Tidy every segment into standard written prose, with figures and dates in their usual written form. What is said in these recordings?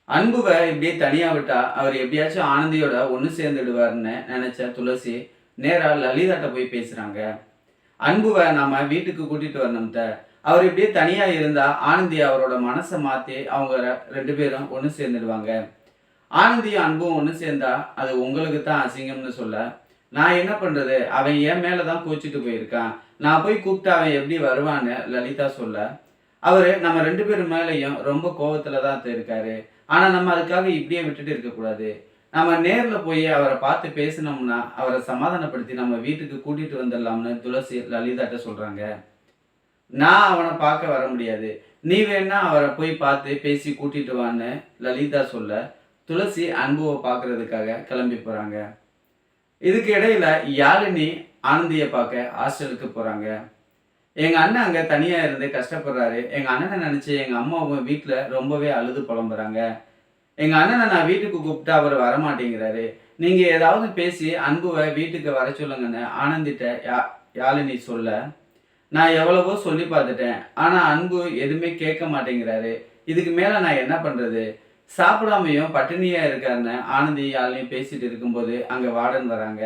அன்புவ இப்படியே தனியா விட்டா, அவர் எப்படியாச்சும் ஆனந்தியோட ஒண்ணு சேர்ந்துடுவாருன்னு நெனச்ச துளசி, நேரா லலிதாட்ட போய் பேசுறாங்க. அன்புவ நாம வீட்டுக்கு கூட்டிட்டு வரணும் அவர் இப்படியே தனியா இருந்தா, ஆனந்தி அவரோட மனச மாத்தி, அவங்க 2 பேரும் ஒண்ணு சேர்ந்துடுவாங்க. ஆனந்தியும் அன்பும் ஒண்ணு சேர்ந்தா, அது உங்களுக்கு தான் அசிங்கம்னு சொல்ல, நான் என்ன பண்றது? அவன் என் மேல தான் கோச்சிட்டு போயிருக்கான். நான் போய் கூப்பிட்டா அவன் எப்படி வருவான்னு லலிதா சொல்ல, அவரு நம்ம 2 பேர் மேலயும் ரொம்ப கோவத்துல தான் இருக்காரு. ஆனா நம்ம அதுக்காக இப்படியே விட்டுட்டு இருக்கக்கூடாது. நம்ம நேர்ல போய் அவர பார்த்து பேசினோம்னா, அவர சமாதானப்படுத்தி நம்ம வீட்டுக்கு கூட்டிட்டு வந்துடலாம்னு துளசி லலிதாட்ட சொல்றாங்க. நான் அவன பார்க்க வர முடியாது. நீ வேணா அவர போய் பார்த்து பேசி கூட்டிட்டு வான்னு லலிதா சொல்ல, துளசி அன்புவ பார்க்கறதுக்காக கிளம்பி போறாங்க. இதுக்கு இடையில யாழினி ஆனந்திய பார்க்க ஹாஸ்டலுக்கு போறாங்க. எங்க அண்ணன் அங்க தனியா இருந்து கஷ்டப்படுறாரு. எங்க அண்ணன நெனச்சு எங்க அம்மாவும் வீட்ல ரொம்பவே அழுது புலம்புறாங்க. எங்க அண்ணன நான் வீட்டுக்கு கூப்பிட்டா அவரு வரமாட்டேங்கிறாரு. நீங்க ஏதாவது பேசி அன்புவ வீட்டுக்கு வர சொல்லுங்கன்னு ஆனந்திட்ட யாழினி சொல்ல, நான் எவ்வளவோ சொல்லி பார்த்துட்டேன். ஆனா அன்பு எதுவுமே கேட்க மாட்டேங்கிறாரு. இதுக்கு மேல நான் என்ன பண்றது? சாப்பிடாமயும் பட்டினியா இருக்காருன்னு ஆனந்தி யாழினியும் பேசிட்டு இருக்கும்போது அங்க வார்டன் வராங்க.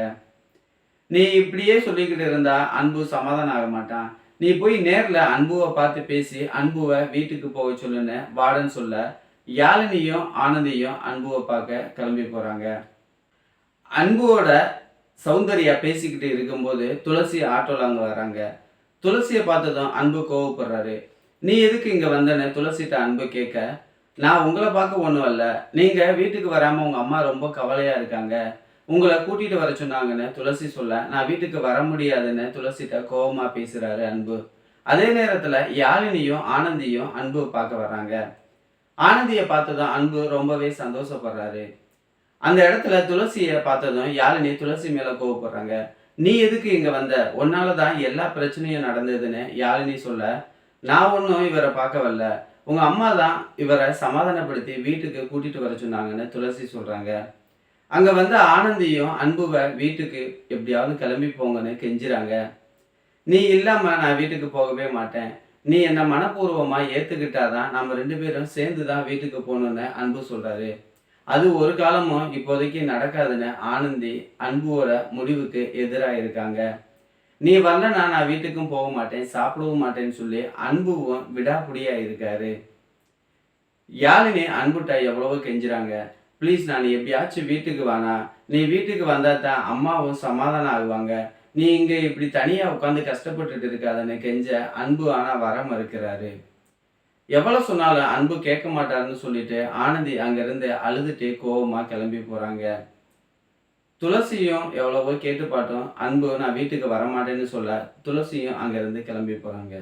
நீ இப்படியே சொல்லிக்கிட்டு இருந்தா அன்பு சமாதானம் ஆக மாட்டான். நீ போய் நேர்ல அன்புவ பார்த்து பேசி அன்புவ வீட்டுக்கு போக சொல்லுன்னு வார்டன் சொல்ல, யாழினியும் ஆனந்தியும் அன்புவ பார்க்க கிளம்பி போறாங்க. அன்புவோட சௌந்தர்யா பேசிக்கிட்டு இருக்கும்போது துளசி ஆட்டோல அங்க வராங்க. துளசிய பார்த்ததும் அன்பு கோவப்படுறாரு. நீ எதுக்கு இங்க வந்தன்னு துளசிட்ட அன்பு கேட்க, நான் உங்கள பார்க்க ஒண்ணும் வரல. நீங்க வீட்டுக்கு வராம உங்க அம்மா ரொம்ப கவலையா இருக்காங்க. உங்கள கூட்டிட்டு வர சொன்னாங்கன்னு துளசி சொல்ல, நான் வீட்டுக்கு வர முடியாதுன்னு துளசிட்ட கோவமா பேசுறாரு அன்பு. அதே நேரத்துல யாழினியும் ஆனந்தியும் அன்பு பார்க்க வர்றாங்க. ஆனந்திய பார்த்ததும் அன்பு ரொம்பவே சந்தோஷப்படுறாரு. அந்த இடத்துல துளசிய பார்த்ததும் யாழினி துளசி மேல கோவப்படுறாங்க. நீ எதுக்கு இங்க வந்த? உன்னாலதான் எல்லா பிரச்சனையும் நடந்ததுன்னு யாழினி சொல்ல, நான் ஒன்னும் இவரை பார்க்க வரல. உங்க அம்மா தான் இவரை சமாதானப்படுத்தி வீட்டுக்கு கூட்டிட்டு வர சொன்னாங்கன்னு துளசி சொல்றாங்க. அங்க வந்து ஆனந்தியும் அன்புவ வீட்டுக்கு எப்படியாவது கிளம்பி போங்கன்னு கெஞ்சுறாங்க. நீ இல்லாம நான் வீட்டுக்கு போகவே மாட்டேன். நீ என்ன மனப்பூர்வமா ஏத்துக்கிட்டாதான் நம்ம 2 பேரும் சேர்ந்து தான் வீட்டுக்கு போகணும்னு அன்பு சொல்றாரு. அது ஒரு காலமும் இப்போதைக்கு நடக்காதுன்னு ஆனந்தி அன்புவோட முடிவுக்கு எதிராக இருக்காங்க. நீ வரலன்னா நான் வீட்டுக்கும் போக மாட்டேன், சாப்பிடவும் மாட்டேன்னு சொல்லி அன்புவும் விடாப்புடியா இருக்காரு. யாழினி அன்புட்ட எவ்வளவோ கெஞ்சுறாங்க. ப்ளீஸ் நான் எப்படியாச்சும் வீட்டுக்கு வானா, நீ வீட்டுக்கு வந்தா தான் அம்மாவும் சமாதானம் ஆகுவாங்க. நீ இங்க இப்படி தனியா உட்காந்து கஷ்டப்பட்டுட்டு இருக்காதன்னு கெஞ்ச அன்பு ஆனா வர மறுக்கிறாரு. எவ்வளவு சொன்னாலும் அன்பு கேட்க மாட்டாருன்னு சொல்லிட்டு ஆனந்தி அங்கிருந்து அழுதுட்டே கோவமா கிளம்பி போறாங்க. துளசியும் எவ்வளவோ கேட்டு பாட்டும் அன்பு நான் வீட்டுக்கு வரமாட்டேன்னு சொல்ல துளசியும் அங்கிருந்து கிளம்பி போறாங்க.